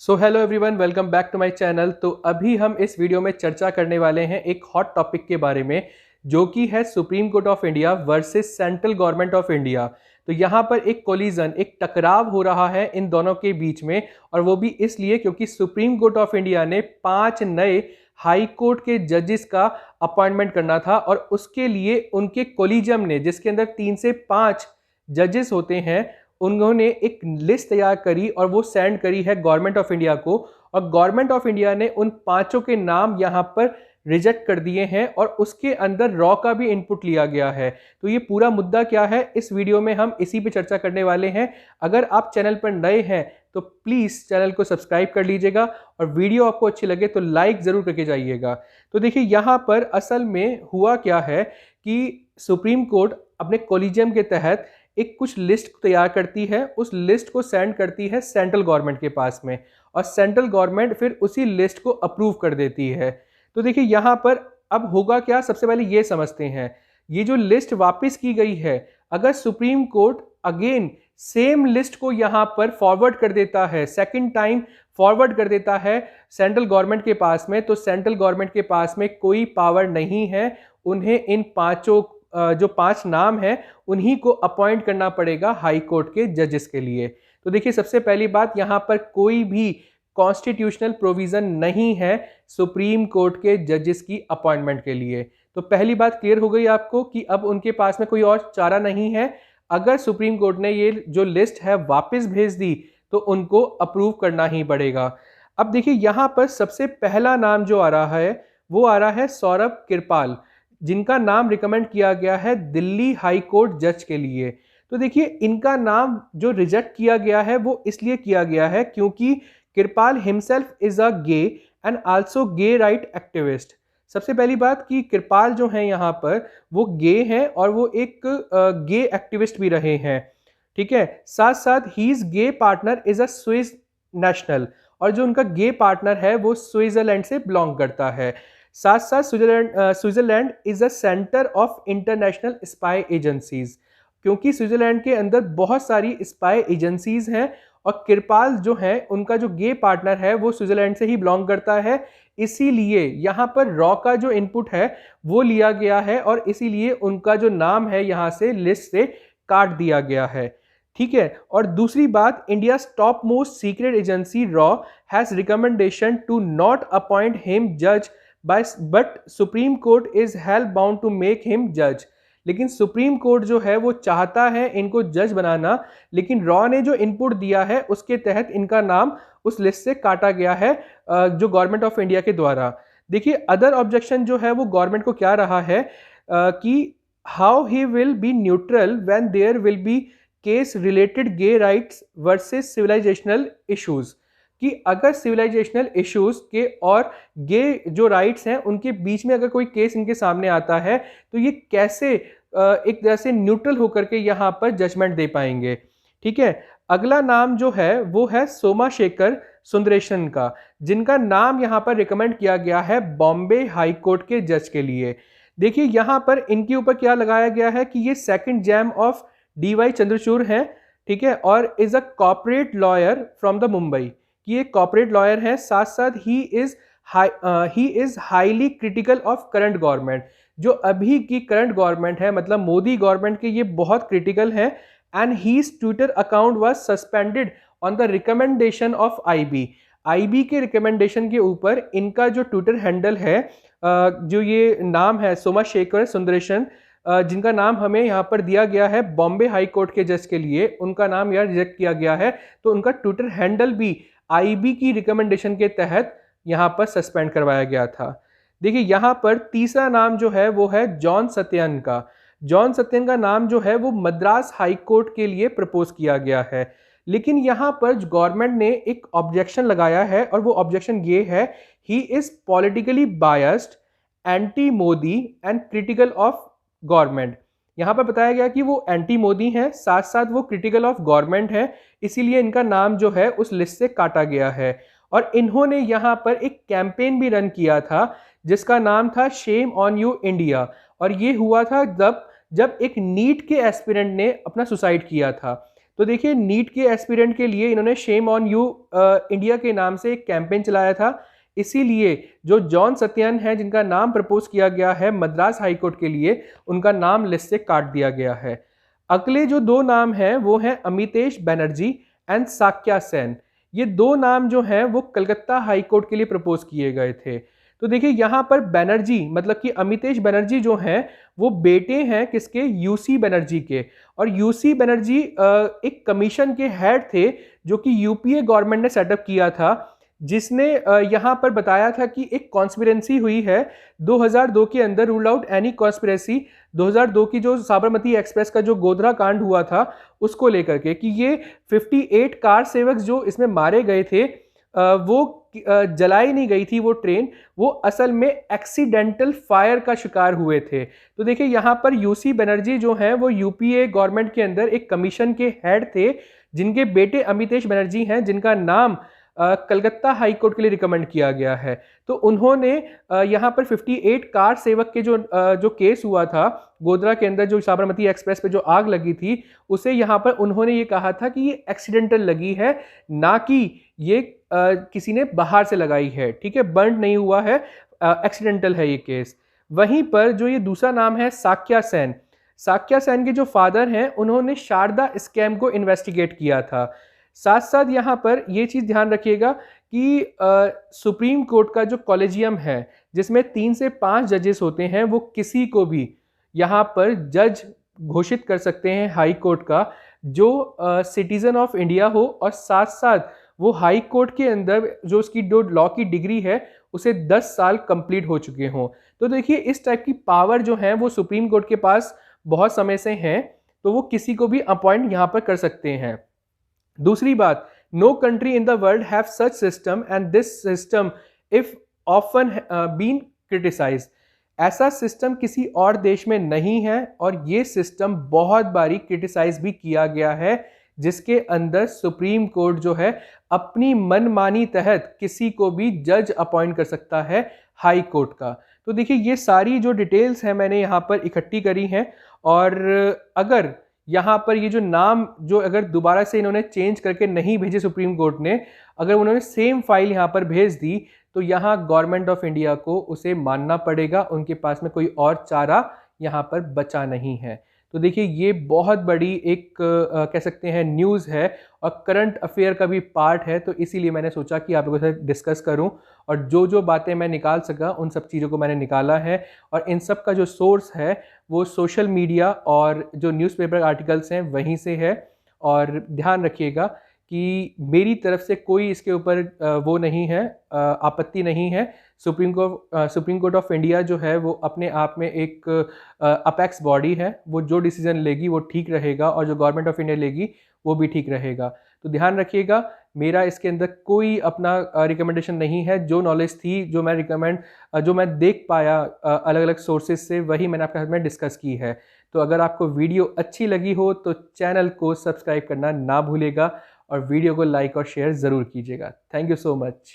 So hello everyone, welcome back to my channel. तो अभी हम इस वीडियो में चर्चा करने वाले हैं एक हॉट टॉपिक के बारे में, जो कि है supreme court of India versus central government of India. तो यहाँ पर एक कोलिजन, एक टकराव हो रहा है इन दोनों के बीच में, और वो भी इसलिए क्योंकि सुप्रीम कोर्ट ऑफ इंडिया ने 5 नए हाई कोर्ट के जजेस का अपॉइंटमेंट करना था, और उसके लिए उनके कोलिजियम ने, जिसके अंदर 3 से 5 जजेस होते हैं, उन्होंने एक लिस्ट तैयार करी और वो सेंड करी है गवर्नमेंट ऑफ इंडिया को। और गवर्नमेंट ऑफ इंडिया ने उन 5 के नाम यहाँ पर रिजेक्ट कर दिए हैं, और उसके अंदर रॉ का भी इनपुट लिया गया है। तो ये पूरा मुद्दा क्या है, इस वीडियो में हम इसी पे चर्चा करने वाले हैं। अगर आप चैनल पर नए हैं तो प्लीज़ चैनल को सब्सक्राइब कर लीजिएगा, और वीडियो आपको अच्छी लगे तो लाइक ज़रूर करके जाइएगा। तो देखिए यहाँ पर असल में हुआ क्या है कि सुप्रीम कोर्ट अपने कोलिजियम के तहत एक कुछ लिस्ट तैयार करती है, उस लिस्ट को सेंड करती है सेंट्रल गवर्नमेंट के पास में, और सेंट्रल गवर्नमेंट फिर उसी लिस्ट को अप्रूव कर देती है। तो देखिए यहाँ पर अब होगा क्या, सबसे पहले ये समझते हैं। ये जो लिस्ट वापस की गई है, अगर supreme court again same list को यहाँ पर फॉरवर्ड कर देता है, सेकंड टाइम फॉरवर्ड कर देता है सेंट्रल गवर्नमेंट के पास में, तो सेंट्रल गवर्नमेंट के पास में कोई पावर नहीं है। उन्हें इन पांचों जो 5 नाम हैं उन्हीं को अपॉइंट करना पड़ेगा हाई कोर्ट के जजेस के लिए। तो देखिए सबसे पहली बात, यहाँ पर कोई भी कॉन्स्टिट्यूशनल प्रोविजन नहीं है सुप्रीम कोर्ट के जजेस की अपॉइंटमेंट के लिए। तो पहली बात क्लियर हो गई आपको कि अब उनके पास में कोई और चारा नहीं है। अगर सुप्रीम कोर्ट ने ये जो लिस्ट है वापस भेज दी तो उनको अप्रूव करना ही पड़ेगा। अब देखिए यहाँ पर सबसे पहला नाम जो आ रहा है वो आ रहा है सौरभ कृपाल, जिनका नाम रिकमेंड किया गया है दिल्ली हाई कोर्ट जज के लिए। तो देखिए इनका नाम जो रिजेक्ट किया गया है वो इसलिए किया गया है क्योंकि Kirpal himself is a gay and also gay right activist. सबसे पहली बात कि कृपाल जो है यहाँ पर वो गे हैं, और वो एक गे एक्टिविस्ट भी रहे हैं। ठीक है, साथ साथ ही his gay partner is a Swiss national, और जो उनका गे पार्टनर है वो स्विट्जरलैंड से बिलोंग करता है। साथ साथ Switzerland is a centre of international spy agencies, क्योंकि स्विट्जरलैंड के अंदर बहुत सारी स्पाई एजेंसीज हैं, और कृपाल जो है उनका जो गे पार्टनर है वो स्विट्जरलैंड से ही बिलोंग करता है। इसीलिए यहाँ पर रॉ का जो इनपुट है वो लिया गया है, और इसीलिए उनका जो नाम है यहाँ से लिस्ट से काट दिया गया है। ठीक है, और दूसरी बात, India top most secret agency raw has recommendation to not appoint him जज but supreme court is held bound to make him जज। लेकिन सुप्रीम कोर्ट जो है वो चाहता है इनको जज बनाना, लेकिन रॉ ने जो इनपुट दिया है उसके तहत इनका नाम उस लिस्ट से काटा गया है जो गवर्नमेंट ऑफ इंडिया के द्वारा। देखिए अदर ऑब्जेक्शन जो है वो गवर्नमेंट को क्या रहा है कि how he will be neutral when there will be case related gay rights versus civilisational issues, कि अगर सिविलाइजेशनल इश्यूज के और गे जो राइट्स हैं उनके बीच में अगर कोई केस इनके सामने आता है तो ये कैसे एक तरह से न्यूट्रल होकर के यहाँ पर जजमेंट दे पाएंगे। ठीक है, अगला नाम जो है वो है सोमाशेखर सुंदरेशन का, जिनका नाम यहाँ पर रिकमेंड किया गया है बॉम्बे हाई कोर्ट के जज के लिए। देखिए यहाँ पर इनके ऊपर क्या लगाया गया है कि ये second jam of DY Chandrachud हैं। ठीक है, और is a corporate lawyer from the Mumbai, कि एक कॉर्पोरेट लॉयर है। साथ साथ ही is highly critical of current government, जो अभी की करंट गवर्नमेंट है मतलब मोदी गवर्नमेंट के, ये बहुत क्रिटिकल है। And his Twitter account was suspended on the recommendation of IB के रिकमेंडेशन के ऊपर इनका जो ट्विटर हैंडल है, जो ये नाम है सोमाशेखर सुंदरेशन, जिनका नाम हमें यहाँ पर दिया गया है बॉम्बे हाई कोर्ट के जज के लिए, उनका नाम यहाँ रिजेक्ट किया गया है। तो उनका ट्विटर हैंडल भी IB की रिकमेंडेशन के तहत यहाँ पर सस्पेंड करवाया गया था। देखिए यहाँ पर तीसरा नाम जो है वो है जॉन सत्यन का। जॉन सत्यन का नाम जो है वो मद्रास हाई कोर्ट के लिए प्रपोज किया गया है, लेकिन यहाँ पर गवर्नमेंट ने एक ऑब्जेक्शन लगाया है, और वो ऑब्जेक्शन ये है, he is politically biased, anti Modi and critical of government. यहाँ पर बताया गया कि वो एंटी मोदी हैं, साथ साथ वो क्रिटिकल ऑफ गवर्नमेंट है, इसीलिए इनका नाम जो है उस लिस्ट से काटा गया है। और इन्होंने यहाँ पर एक कैंपेन भी रन किया था जिसका नाम था शेम ऑन यू इंडिया, और ये हुआ था जब एक नीट के एस्पिरेंट ने अपना सुसाइड किया था। तो देखिए नीट के एस्पिरेंट के लिए इन्होंने शेम ऑन यू इंडिया के नाम से एक कैंपेन चलाया था। इसीलिए जो जॉन सत्यन है जिनका नाम प्रपोज किया गया है मद्रास हाई कोर्ट के लिए, उनका नाम लिस्ट से काट दिया गया है। अगले जो दो नाम हैं वो हैं अमितेश बनर्जी एंड साक्या सेन। ये दो नाम जो हैं वो कलकत्ता हाई कोर्ट के लिए प्रपोज किए गए थे। तो देखिए यहाँ पर बनर्जी मतलब कि अमितेश बनर्जी जो हैं वो बेटे हैं किसके, यूसी बनर्जी के। और यूसी बनर्जी एक कमीशन के हेड थे जो कि यूपीए गवर्नमेंट ने सेटअप किया था, जिसने यहाँ पर बताया था कि एक कॉन्स्पिरेंसी हुई है 2002 के अंदर, रूल आउट एनी कॉन्स्पिरेसी। 2002 की जो साबरमती एक्सप्रेस का जो गोधरा कांड हुआ था उसको लेकर के कि ये 58 कार सेवक जो इसमें मारे गए थे वो जलाई नहीं गई थी वो ट्रेन, वो असल में एक्सीडेंटल फायर का शिकार हुए थे। तो देखिए यहाँ पर यूसी बनर्जी जो हैं वो यूपीए गवर्नमेंट के अंदर एक कमीशन के हेड थे, जिनके बेटे अमितेश बनर्जी हैं जिनका नाम कलकत्ता हाई कोर्ट के लिए रिकमेंड किया गया है। तो उन्होंने यहाँ पर 58 कार सेवक के जो केस हुआ था गोधरा के अंदर, जो साबरमती एक्सप्रेस पे जो आग लगी थी, उसे यहाँ पर उन्होंने ये कहा था कि ये एक्सीडेंटल लगी है, ना कि ये किसी ने बाहर से लगाई है। ठीक है, बर्न नहीं हुआ है, एक्सीडेंटल है ये केस। वहीं पर जो ये दूसरा नाम है साक्या सेन, साक्या सेन के जो फादर हैं उन्होंने शारदा स्कैम को इन्वेस्टिगेट किया था। साथ साथ यहाँ पर ये चीज़ ध्यान रखिएगा कि सुप्रीम कोर्ट का जो कॉलेजियम है जिसमें 3 से 5 जजेस होते हैं, वो किसी को भी यहाँ पर जज घोषित कर सकते हैं हाई कोर्ट का, जो सिटीजन ऑफ इंडिया हो और साथ साथ वो हाई कोर्ट के अंदर जो उसकी जो लॉ की डिग्री है उसे 10 साल कंप्लीट हो चुके हों। तो देखिए इस टाइप की पावर जो है वो सुप्रीम कोर्ट के पास बहुत समय से हैं, तो वो किसी को भी अपॉइंट यहाँ पर कर सकते हैं। दूसरी बात, no country in the world have such system and this system if often been criticised. ऐसा सिस्टम किसी और देश में नहीं है और ये सिस्टम बहुत बारी क्रिटिसाइज भी किया गया है, जिसके अंदर सुप्रीम कोर्ट जो है अपनी मनमानी तहत किसी को भी जज अपॉइंट कर सकता है हाई कोर्ट का। तो देखिए ये सारी जो डिटेल्स हैं मैंने यहाँ पर इकट्ठी करी हैं, और अगर यहाँ पर ये जो नाम जो अगर दोबारा से इन्होंने चेंज करके नहीं भेजे सुप्रीम कोर्ट ने, अगर उन्होंने सेम फाइल यहाँ पर भेज दी तो यहाँ गवर्नमेंट ऑफ इंडिया को उसे मानना पड़ेगा, उनके पास में कोई और चारा यहाँ पर बचा नहीं है। तो देखिए ये बहुत बड़ी एक कह सकते हैं न्यूज़ है और करंट अफेयर का भी पार्ट है, तो इसीलिए मैंने सोचा कि आप लोगों से डिस्कस करूं, और जो जो बातें मैं निकाल सका उन सब चीज़ों को मैंने निकाला है। और इन सब का जो सोर्स है वो सोशल मीडिया और जो न्यूज़पेपर आर्टिकल्स हैं वहीं से है। और ध्यान रखिएगा कि मेरी तरफ से कोई इसके ऊपर वो नहीं है, आपत्ति नहीं है। सुप्रीम कोर्ट ऑफ इंडिया जो है वो अपने आप में एक अपेक्स बॉडी है, वो जो डिसीजन लेगी वो ठीक रहेगा और जो गवर्नमेंट ऑफ इंडिया लेगी वो भी ठीक रहेगा। तो ध्यान रखिएगा, मेरा इसके अंदर कोई अपना रिकमेंडेशन नहीं है। जो नॉलेज थी, जो मैं देख पाया अलग अलग सोर्सेज से, वही मैंने आपके साथ में डिस्कस की है। तो अगर आपको वीडियो अच्छी लगी हो तो चैनल को सब्सक्राइब करना ना भूलेगा और वीडियो को लाइक और शेयर ज़रूर कीजिएगा। Thank you so much.